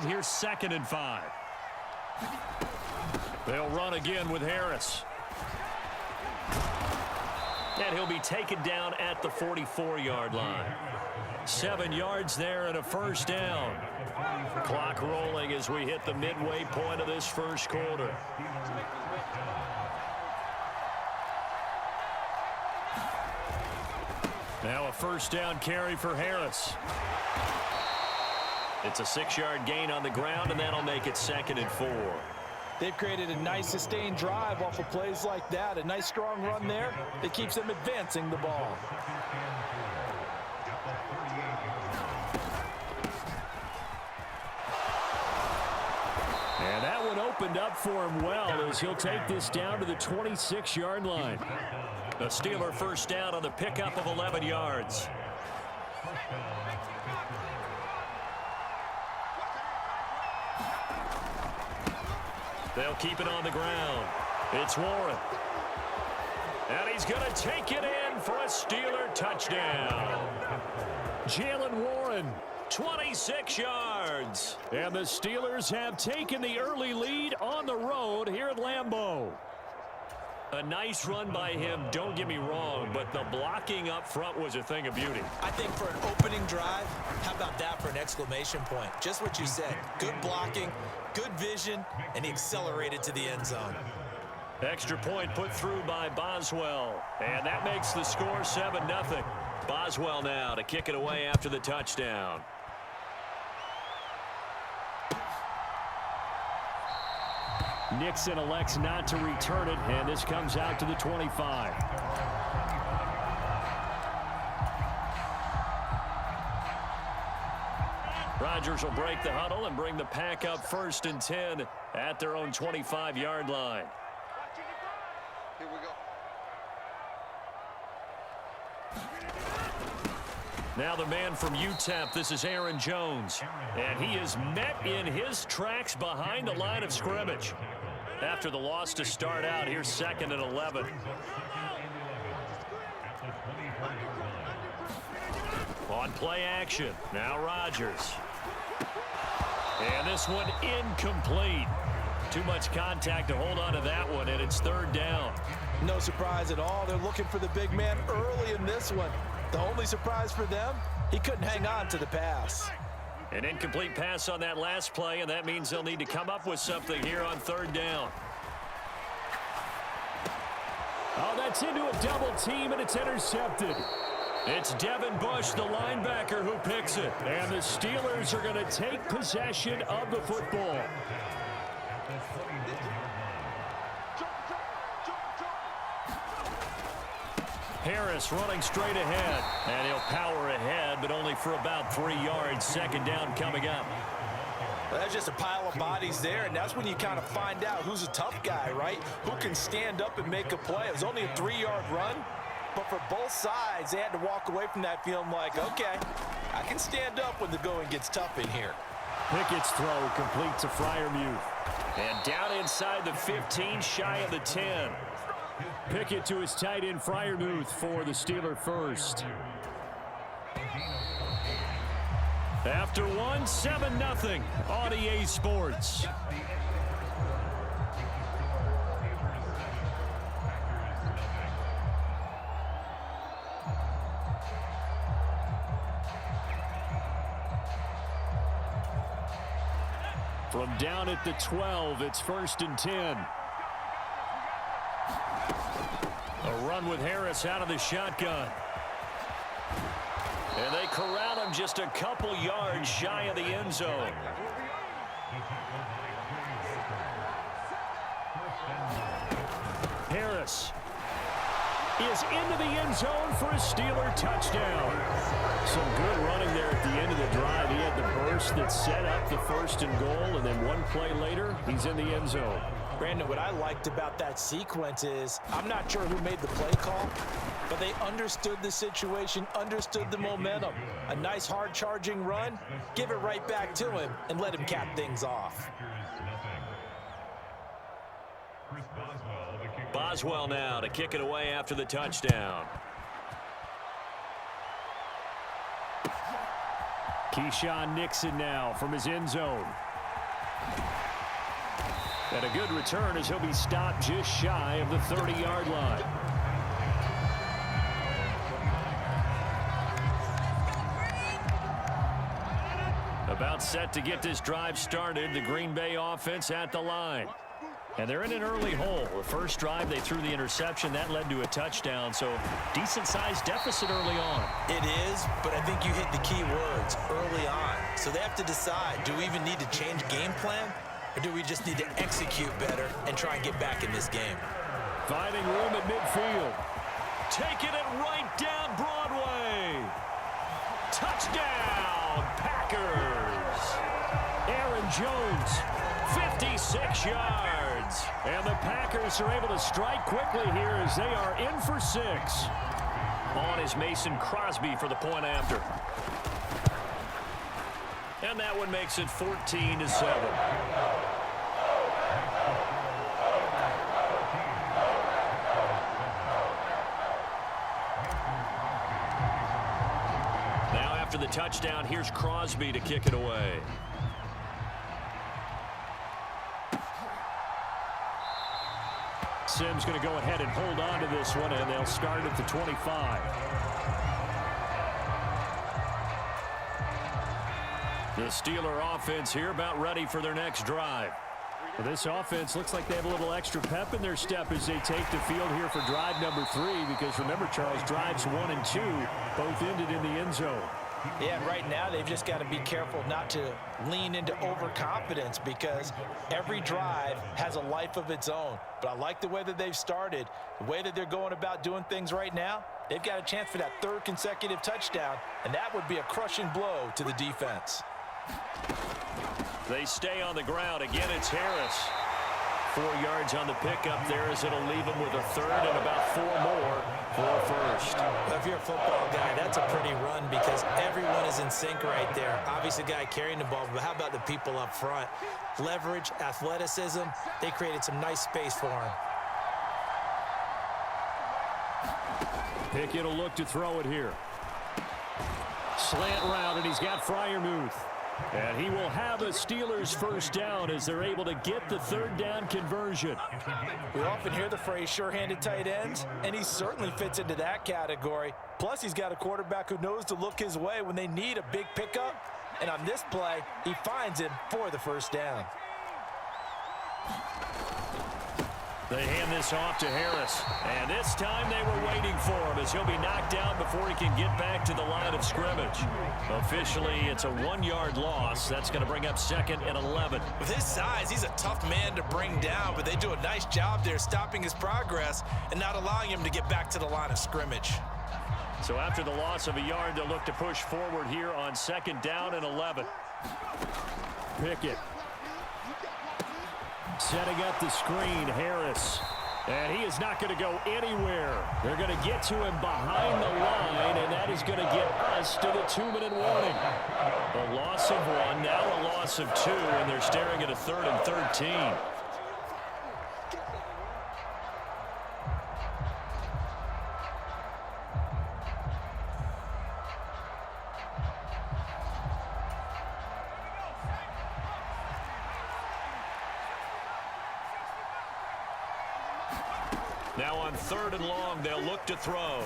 Here's 2nd and 5. They'll run again with Harris. And he'll be taken down at the 44-yard line. 7 yards there and a first down. Clock rolling as we hit the midway point of this first quarter. Now a first down carry for Harris. It's a 6-yard gain on the ground, and that'll make it 2nd and 4. They've created a nice sustained drive off of plays like that. A nice strong run there that keeps them advancing the ball. And that one opened up for him well as he'll take this down to the 26-yard line. The Steeler first down on the pickup of 11 yards. They'll keep it on the ground. It's Warren. And he's going to take it in for a Steeler touchdown. Jalen Warren, 26 yards. And the Steelers have taken the early lead on the road here at Lambeau. A nice run by him, don't get me wrong, but the blocking up front was a thing of beauty. I think for an opening drive, how about that for an exclamation point? Just what you said. Good blocking, good vision, and he accelerated to the end zone. Extra point put through by Boswell, and that makes the score 7-0. Boswell now to kick it away after the touchdown. Nixon elects not to return it, and this comes out to the 25. Rodgers will break the huddle and bring the pack up 1st and 10 at their own 25-yard line. Here we go. Now the man from UTEP, this is Aaron Jones. And he is met in his tracks behind the line of scrimmage. After the loss to start out, here's 2nd and 11. On play action, now Rodgers. And this one incomplete. Too much contact to hold on to that one, and it's 3rd down. No surprise at all. They're looking for the big man early in this one. The only surprise for them, he couldn't hang on to the pass. An incomplete pass on that last play, and that means they'll need to come up with something here on 3rd down. Oh, that's into a double team, and it's intercepted. It's Devin Bush, the linebacker, who picks it. And the Steelers are going to take possession of the football. Harris running straight ahead. And he'll power ahead, but only for about 3 yards. 2nd down coming up. Well, there's just a pile of bodies there, and that's when you kind of find out who's a tough guy, right? Who can stand up and make a play. It was only a 3-yard run, but for both sides, they had to walk away from that feeling like, okay, I can stand up when the going gets tough in here. Pickett's throw complete to Freiermuth. And down inside the 15, shy of the 10. Pickett to his tight end, Freiermuth, for the Steeler first. After one, 7-0 on EA Sports. From down at the 12, it's 1st and 10. A run with Harris out of the shotgun. And they corral him just a couple yards shy of the end zone. Harris is into the end zone for a Steeler touchdown. Some good running there at the end of the drive. He had the burst that set up the 1st and goal, and then one play later, he's in the end zone. Brandon, what I liked about that sequence is I'm not sure who made the play call, but they understood the situation, understood the momentum. A nice hard-charging run, give it right back to him, and let him cap things off. Boswell now to kick it away after the touchdown. Keyshawn Nixon now from his end zone. And a good return as he'll be stopped just shy of the 30-yard line. About set to get this drive started. The Green Bay offense at the line. And they're in an early hole. The first drive, they threw the interception. That led to a touchdown, so decent-sized deficit early on. It is, but I think you hit the key words, early on. So they have to decide, do we even need to change game plan, or do we just need to execute better and try and get back in this game? Finding room at midfield. Taking it right down Broadway. Touchdown, Packers. Aaron Jones, 56 yards. And the Packers are able to strike quickly here as they are in for 6. On is Mason Crosby for the point after. And that one makes it 14-7. After the touchdown, here's Crosby to kick it away. Sims going to go ahead and hold on to this one, and they'll start at the 25. The Steeler offense here about ready for their next drive. Well, this offense looks like they have a little extra pep in their step as they take the field here for drive number 3, because remember, Charles, drives 1 and 2 both ended in the end zone. Yeah, and right now they've just got to be careful not to lean into overconfidence, because every drive has a life of its own. But I like the way that they've started, the way that they're going about doing things right now. They've got a chance for that 3rd consecutive touchdown, and that would be a crushing blow to the defense. They stay on the ground. Again, it's Harris. 4 yards on the pickup there as it'll leave him with a 3rd and about 4 more for a first. Well, if you're a football guy, that's a pretty run because everyone is in sync right there. Obviously, the guy carrying the ball, but how about the people up front? Leverage, athleticism, they created some nice space for him. Pickett will look to throw it here. Slant route, and he's got Freiermuth. And he will have a Steelers first down as they're able to get the 3rd down conversion. We often hear the phrase sure-handed tight ends, and he certainly fits into that category. Plus, he's got a quarterback who knows to look his way when they need a big pickup. And on this play, he finds him for the first down. They hand this off to Harris. And this time they were waiting for him as he'll be knocked down before he can get back to the line of scrimmage. Officially, it's a 1-yard loss. That's going to bring up 2nd and 11. With his size, he's a tough man to bring down, but they do a nice job there stopping his progress and not allowing him to get back to the line of scrimmage. So after the loss of a yard, they'll look to push forward here on 2nd down and 11. Pickett. Setting up the screen, Harris. And he is not going to go anywhere. They're going to get to him behind the line, and that is going to get us to the 2-minute warning. A loss of 1, now a loss of 2, and they're staring at a 3rd and 13. Now on 3rd and long, they'll look to throw.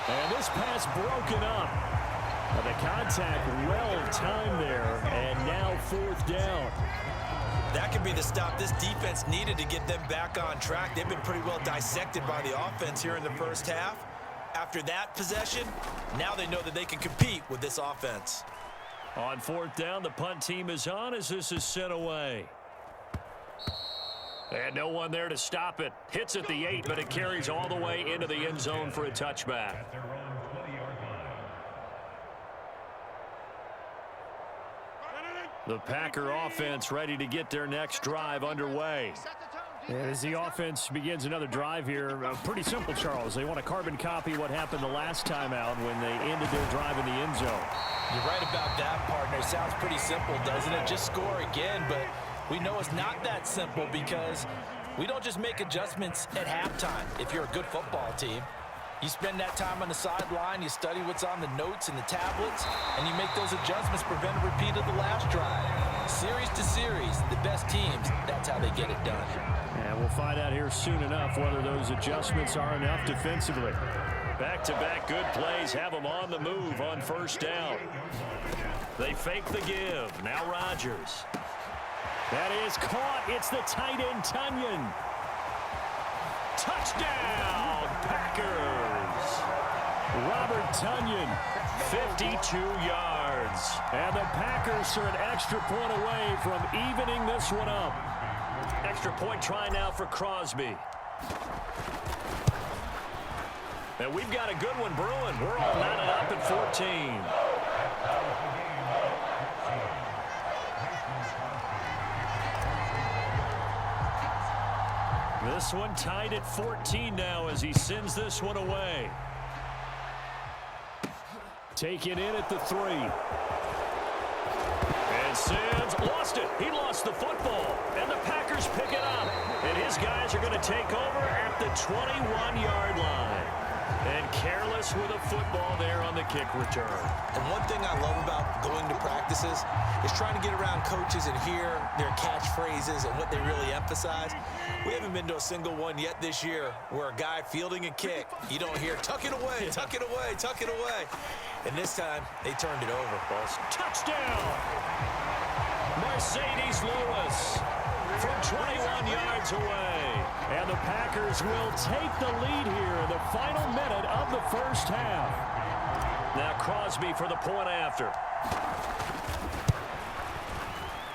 And this pass broken up. But the contact well timed there, and now 4th down. That could be the stop this defense needed to get them back on track. They've been pretty well dissected by the offense here in the first half. After that possession, now they know that they can compete with this offense. On 4th down, the punt team is on as this is sent away. And no one there to stop it. Hits at the 8, but it carries all the way into the end zone for a touchback. The Packer offense ready to get their next drive underway. As the offense begins another drive here, pretty simple, Charles. They want to carbon copy what happened the last time out when they ended their drive in the end zone. You're right about that, partner. Sounds pretty simple, doesn't it? Just score again, but we know it's not that simple because we don't just make adjustments at halftime if you're a good football team. You spend that time on the sideline, you study what's on the notes and the tablets, and you make those adjustments, prevent a repeat of the last drive. series to series, the best teams, that's how they get it done. And we'll find out here soon enough whether those adjustments are enough defensively. Back-to-back good plays have them on the move on first down. They fake the give. Now Rodgers. That is caught. It's the tight end, Tunyon. Touchdown, Packers. Robert Tunyon, 52 yards. And the Packers are an extra point away from evening this one up. Extra point try now for Crosby. And we've got a good one brewing. We're all knotted up at 14. This one tied at 14 now as he sends this one away. Taken in at the 3. And Sims lost it. He lost the football. And the Packers pick it up. And his guys are going to take over at the 21-yard line. And careless with a football there on the kick return. And one thing I love about going to practices is trying to get around coaches and hear their catchphrases and what they really emphasize. We haven't been to a single one yet this year where a guy fielding a kick, you don't hear, tuck it away, tuck it away, tuck it away. And this time, they turned it over. Touchdown! Mercedes Lewis from 21 yards away. And the Packers will take the lead here in the final minute of the first half. Now Crosby for the point after.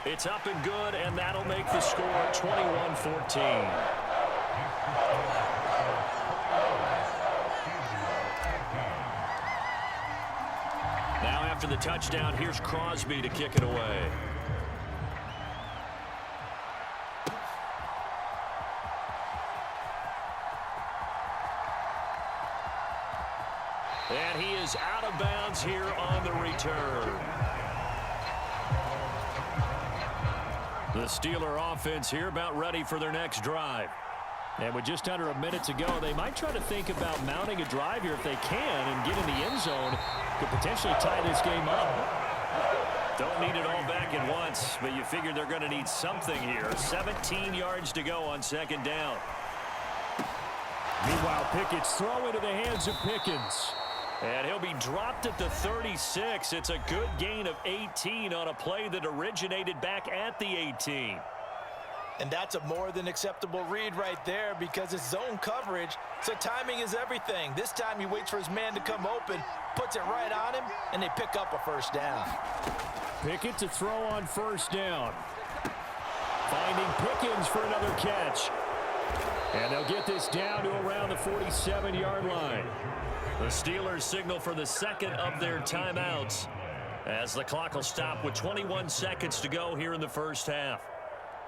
It's up and good, and that'll make the score 21-14. Now after the touchdown, here's Crosby to kick it away. And he is out of bounds here on the return. The Steeler offense here about ready for their next drive. And with just under a minute to go, they might try to think about mounting a drive here if they can and get in the end zone to potentially tie this game up. Don't need it all back at once, but you figure they're going to need something here. 17 yards to go on second down. Meanwhile, Pickett's throw into the hands of Pickens. And he'll be dropped at the 36. It's a good gain of 18 on a play that originated back at the 18. And that's a more than acceptable read right there because it's zone coverage, so timing is everything. This time he waits for his man to come open, puts it right on him, and they pick up a first down. Pickett to throw on first down. Finding Pickens for another catch. And they'll get this down to around the 47-yard line. The Steelers signal for the second of their timeouts as the clock will stop with 21 seconds to go here in the first half.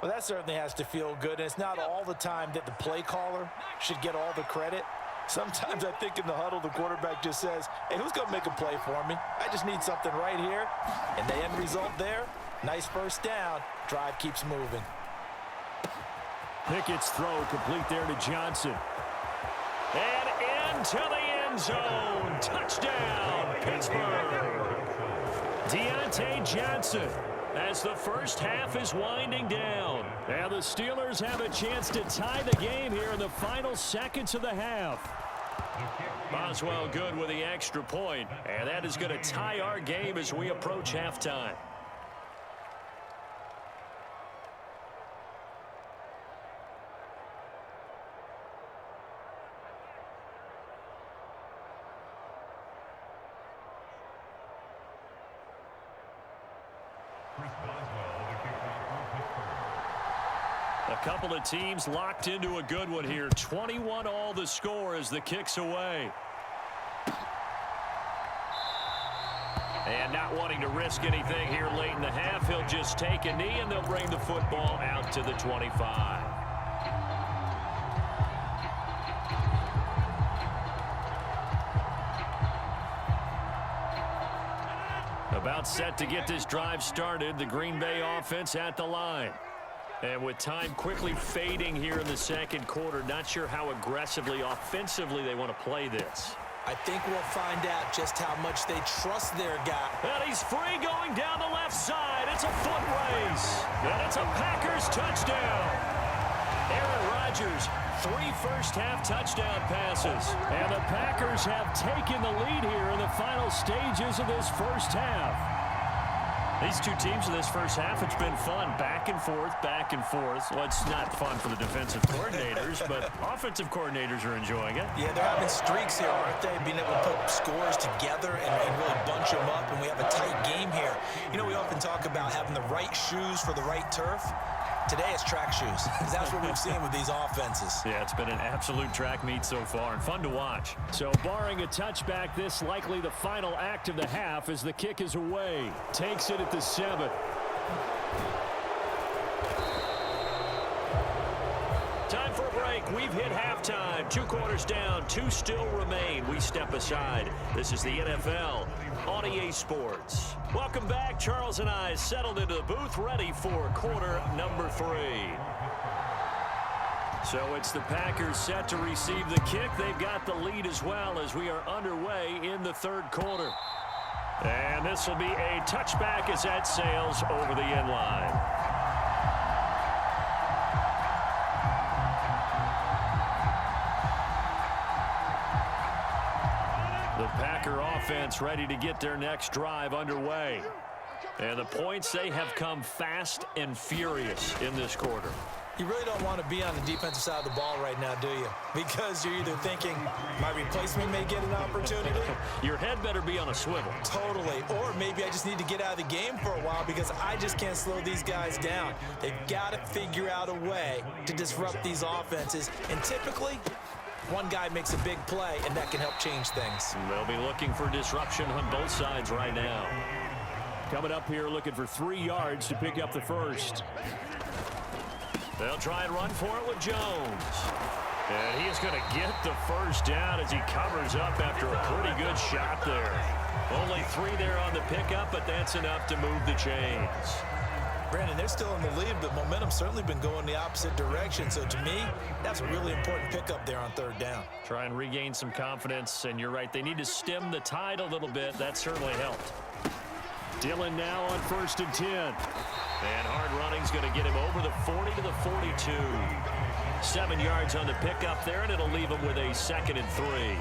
Well, that certainly has to feel good. And it's not all the time that the play caller should get all the credit. Sometimes I think in the huddle, the quarterback just says, hey, who's going to make a play for me? I just need something right here. And the end result there, nice first down. Drive keeps moving. Pickett's throw complete there to Johnson. And into the end zone. Touchdown, Pittsburgh. Deontay Johnson as the first half is winding down. And the Steelers have a chance to tie the game here in the final seconds of the half. Boswell good with the extra point, and that is going to tie our game as we approach halftime. A couple of teams locked into a good one here. 21 all the score as the kick's away. And not wanting to risk anything here late in the half, he'll just take a knee and they'll bring the football out to the 25. About set to get this drive started, the Green Bay offense at the line. And with time quickly fading here in the second quarter, not sure how aggressively, offensively they want to play this. I think we'll find out just how much they trust their guy. And he's free going down the left side. It's a foot race. It's a Packers touchdown. Aaron Rodgers, 3 first-half touchdown passes. And the Packers have taken the lead here in the final stages of this first half. These two teams in this first half, it's been fun. Back and forth, back and forth. Well, it's not fun for the defensive coordinators, but offensive coordinators are enjoying it. Yeah, they're having streaks here, aren't they? Being able to put scores together and really bunch them up, and we have a tight game here. You know, we often talk about having the right shoes for the right turf. Today it's track shoes, because that's what we've seen with these offenses. Yeah, it's been an absolute track meet so far and fun to watch. So barring a touchback, this likely the final act of the half as the kick is away. Takes it at the 7. Time for a break. We've hit halftime. 2 quarters down, 2 still remain. We step aside. This is the NFL on EA Sports. Welcome back. Charles and I settled into the booth, ready for quarter number 3. So it's the Packers set to receive the kick. They've got the lead as well as we are underway in the 3rd quarter. And this will be a touchback as that sails over the end line. The Packer offense ready to get their next drive underway. And the points, they have come fast and furious in this quarter. You really don't want to be on the defensive side of the ball right now, do you? Because you're either thinking, my replacement may get an opportunity. Your head better be on a swivel. Totally. Or maybe I just need to get out of the game for a while because I just can't slow these guys down. They've got to figure out a way to disrupt these offenses. And typically, one guy makes a big play, and that can help change things. They'll be looking for disruption on both sides right now. Coming up here looking for 3 yards to pick up the first. They'll try and run for it with Jones. And he is going to get the first down as he covers up after a pretty good shot there. Only 3 there on the pickup, but that's enough to move the chains. Brandon, they're still in the lead, but momentum's certainly been going the opposite direction. So to me, that's a really important pickup there on 3rd down. Try and regain some confidence, and you're right, they need to stem the tide a little bit. That certainly helped. Dillon now on 1st and 10. And hard running's going to get him over the 40 to the 42. 7 yards on the pickup there, and it'll leave him with a 2nd and 3.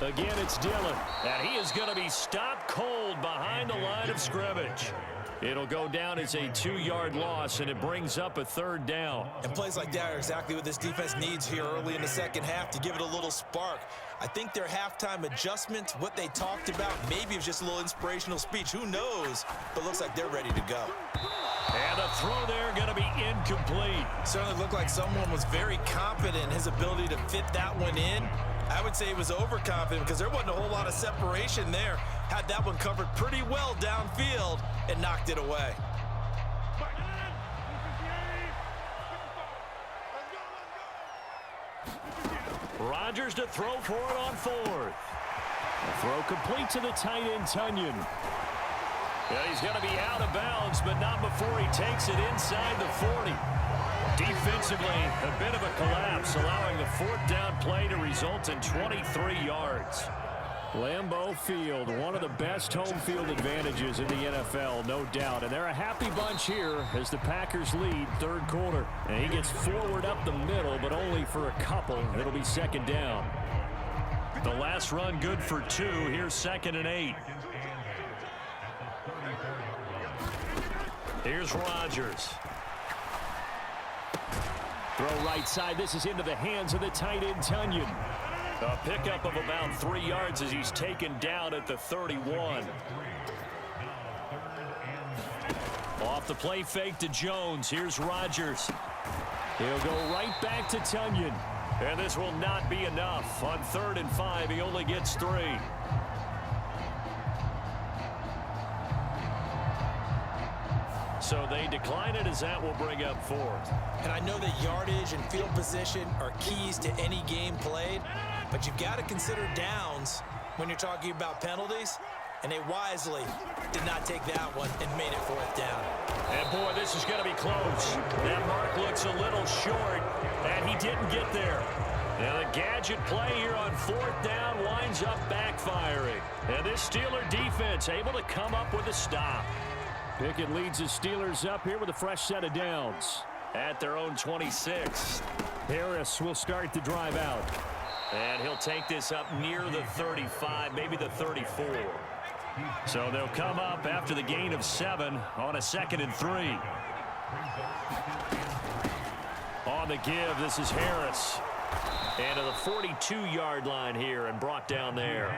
Again, it's Dillon, and he is going to be stopped cold behind the line of scrimmage. It'll go down as a 2-yard loss, and it brings up a 3rd down. And plays like that are exactly what this defense needs here early in the second half to give it a little spark. I think their halftime adjustments, what they talked about, maybe it was just a little inspirational speech. Who knows? But looks like they're ready to go. And the throw there going to be incomplete. Certainly looked like someone was very confident in his ability to fit that one in. I would say he was overconfident because there wasn't a whole lot of separation there. Had that one covered pretty well downfield and knocked it away. Rodgers to throw for it on 4th. The throw complete to the tight end, Tunyon. Yeah, he's going to be out of bounds, but not before he takes it inside the 40. Defensively, a bit of a collapse, allowing the 4th down play to result in 23 yards. Lambeau Field, one of the best home field advantages in the NFL, no doubt. And they're a happy bunch here as the Packers lead 3rd quarter. And he gets forward up the middle, but only for a couple. It'll be 2nd down. The last run good for 2. Here's 2nd and 8. Here's Rodgers. Throw right side. This is into the hands of the tight end, Tunyon. A pickup of about 3 yards as he's taken down at the 31. Off the play fake to Jones. Here's Rodgers. He'll go right back to Tunyon. And this will not be enough. On 3rd and 5, he only gets 3. So they decline it as that will bring up 4th. And I know that yardage and field position are keys to any game played, but you've got to consider downs when you're talking about penalties, and they wisely did not take that one and made it 4th down. And boy, this is going to be close. That mark looks a little short, and he didn't get there. Now the gadget play here on 4th down ends up backfiring. And this Steeler defense able to come up with a stop. Pickett leads the Steelers up here with a fresh set of downs at their own 26. Harris will start the drive out. And he'll take this up near the 35, maybe the 34. So they'll come up after the gain of 7 on a 2nd and 3. On the give, this is Harris. And to the 42-yard line here and brought down there.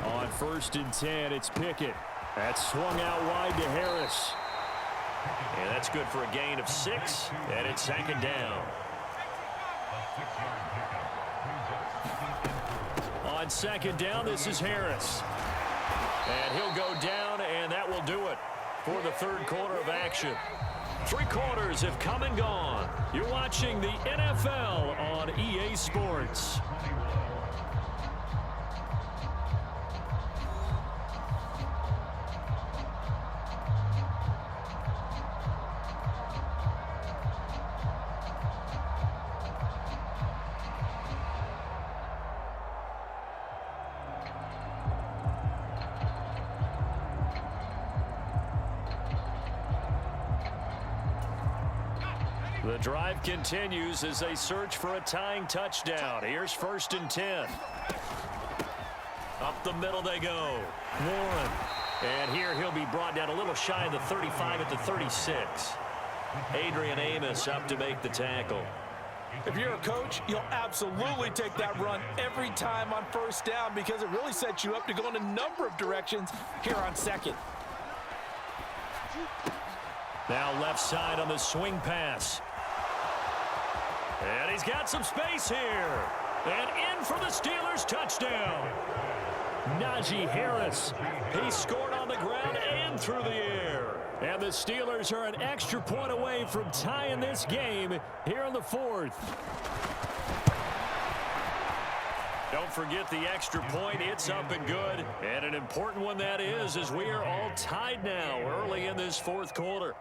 On 1st and 10, it's Pickett. That's swung out wide to Harris. And that's good for a gain of 6, and it's 2nd down. On 2nd down, this is Harris. And he'll go down, and that will do it for the 3rd quarter of action. 3 quarters have come and gone. You're watching the NFL on EA Sports. The drive continues as they search for a tying touchdown. Here's 1st and 10. Up the middle they go. Warren. And here he'll be brought down a little shy of the 35 at the 36. Adrian Amos up to make the tackle. If you're a coach, you'll absolutely take that run every time on 1st down because it really sets you up to go in a number of directions here on 2nd. Now left side on the swing pass. And he's got some space here. And in for the Steelers touchdown. Najee Harris. He scored on the ground and through the air. And the Steelers are an extra point away from tying this game here in the 4th. Don't forget the extra point. It's up and good. And an important one that is, as we are all tied now early in this 4th quarter.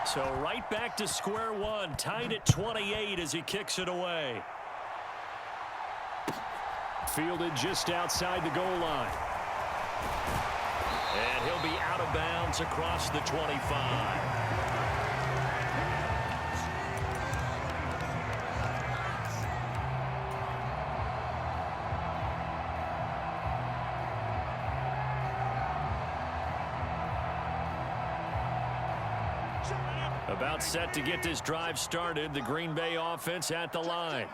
So right back to square one, tied at 28 as he kicks it away. Fielded just outside the goal line. And he'll be out of bounds across the 25. About set to get this drive started. The Green Bay offense at the line.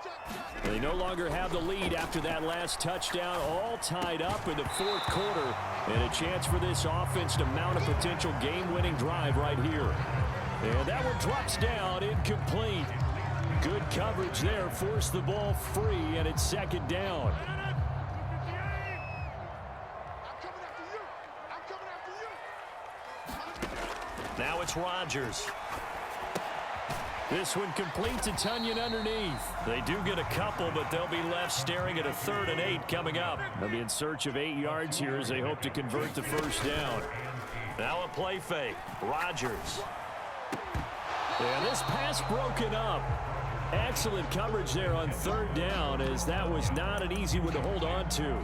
They no longer have the lead after that last touchdown. All tied up in the 4th quarter. And a chance for this offense to mount a potential game-winning drive right here. And that one drops down, incomplete. Good coverage there. Forced the ball free, and it's 2nd down. Now it's Rodgers. This one complete to Tunyon underneath. They do get a couple, but they'll be left staring at a 3rd and 8 coming up. They'll be in search of 8 yards here as they hope to convert the 1st down. Now a play fake. Rodgers. And this pass broken up. Excellent coverage there on 3rd down, as that was not an easy one to hold on to.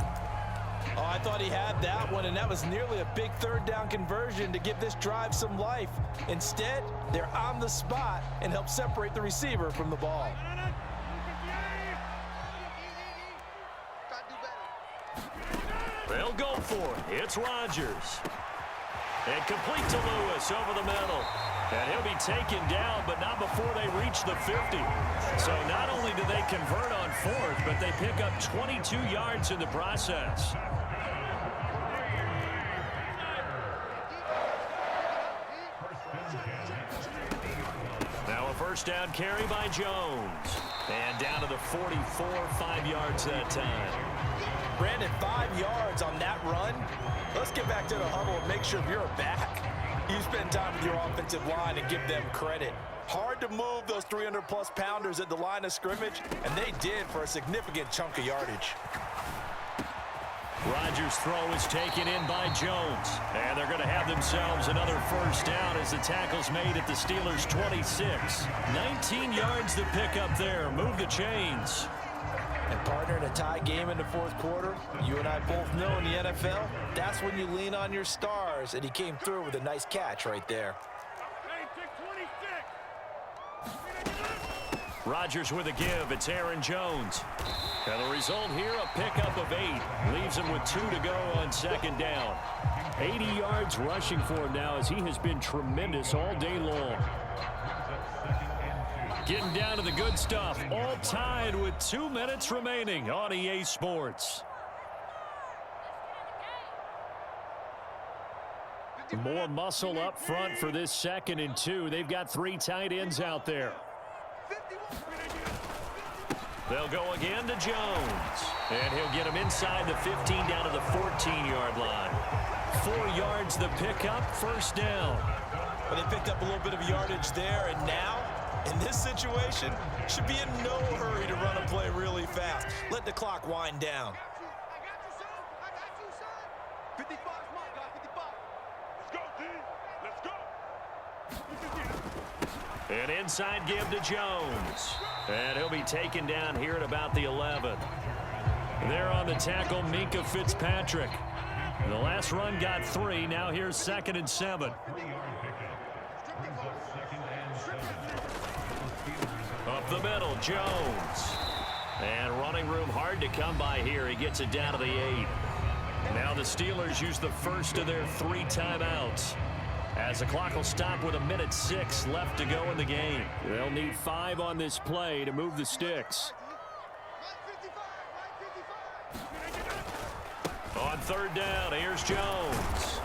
Oh, I thought he had that one, and that was nearly a big 3rd down conversion to give this drive some life. Instead, they're on the spot and help separate the receiver from the ball. They'll go for it. It's Rodgers. And complete to Lewis over the middle. And he'll be taken down, but not before they reach the 50. So not only do they convert on 4th, but they pick up 22 yards in the process. Now a 1st down carry by Jones. And down to the 44, 5 yards that time. Brandon, 5 yards on that run. Let's get back to the huddle and make sure you're back. You spend time with your offensive line and give them credit. Hard to move those 300-plus pounders at the line of scrimmage, and they did for a significant chunk of yardage. Rodgers' throw is taken in by Jones. And they're going to have themselves another first down as the tackle's made at the Steelers' 26. 19 yards to pick up there. Move the chains. And partner, in a tie game in the fourth quarter, you and I both know in the NFL, that's when you lean on your stars. And he came through with a nice catch right there. Rodgers with a give. It's Aaron Jones. And the result here, a pickup of 8. Leaves him with 2 to go on second down. 80 yards rushing for him now as he has been tremendous all day long. Getting down to the good stuff. All tied with 2 minutes remaining on EA Sports. More muscle up front for this 2nd and 2. They've got 3 tight ends out there. They'll go again to Jones. And he'll get him inside the 15 down to the 14-yard line. 4 yards the pickup, first down. Well, they picked up a little bit of yardage there, and now, in this situation, should be in no hurry to run a play really fast. Let the clock wind down. An inside give to Jones. And he'll be taken down here at about the 11. There on the tackle, Minkah Fitzpatrick. And the last run got 3. Now here's 2nd and 7. Up the middle, Jones. And running room hard to come by here. He gets it down to the 8. Now the Steelers use the first of their 3 timeouts, as the clock will stop with 1:06 left to go in the game. They'll need 5 on this play to move the sticks. On 3rd down, here's Jones.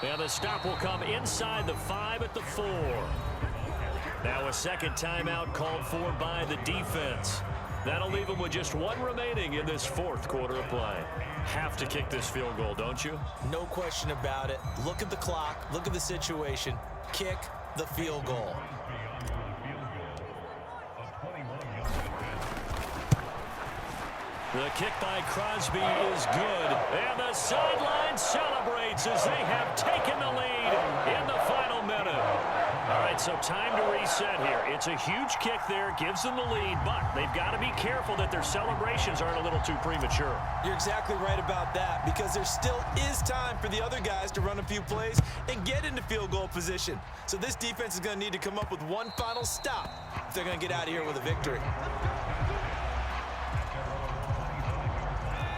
And the stop will come inside the 5 at the 4. Now a 2nd timeout called for by the defense. That'll leave them with just 1 remaining in this 4th quarter of play. Have to kick this field goal, don't you? No question about it. Look at the clock. Look at the situation. Kick the field goal. The kick by Crosby is good. And the sideline celebrates as they have taken the lead in the final minute. All right, so time to reset here. It's a huge kick there, gives them the lead, but they've got to be careful that their celebrations aren't a little too premature. You're exactly right about that, because there still is time for the other guys to run a few plays and get into field goal position. So this defense is going to need to come up with one final stop if they're going to get out of here with a victory.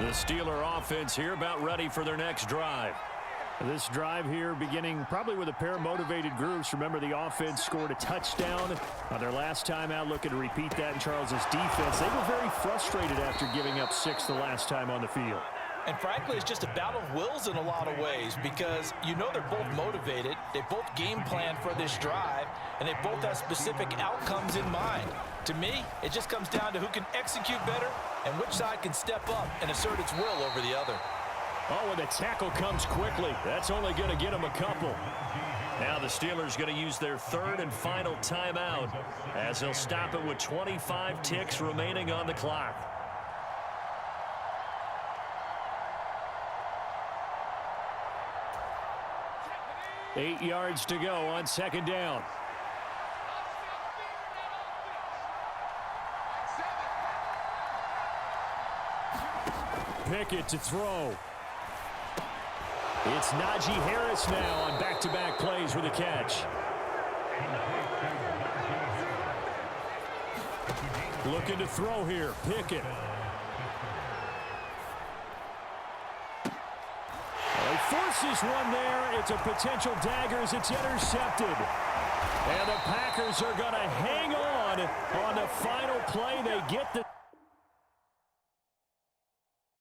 The Steeler offense here about ready for their next drive. This drive here beginning probably with a pair of motivated groups. Remember, the offense scored a touchdown on their last time out. Looking to repeat that in Charles's defense. They were very frustrated after giving up 6 the last time on the field. And frankly, it's just a battle of wills in a lot of ways, because you know they're both motivated. They both game plan for this drive, and they both have specific outcomes in mind. To me, it just comes down to who can execute better and which side can step up and assert its will over the other. Oh, and the tackle comes quickly. That's only going to get them a couple. Now the Steelers going to use their 3rd and final timeout, as they'll stop it with 25 ticks remaining on the clock. Eight yards to go on 2nd down. Pickett to throw. It's Najee Harris now on back-to-back plays with a catch. Looking to throw here, Pickett. He forces one there. It's a potential dagger as it's intercepted. And the Packers are going to hang on the final play. They get the...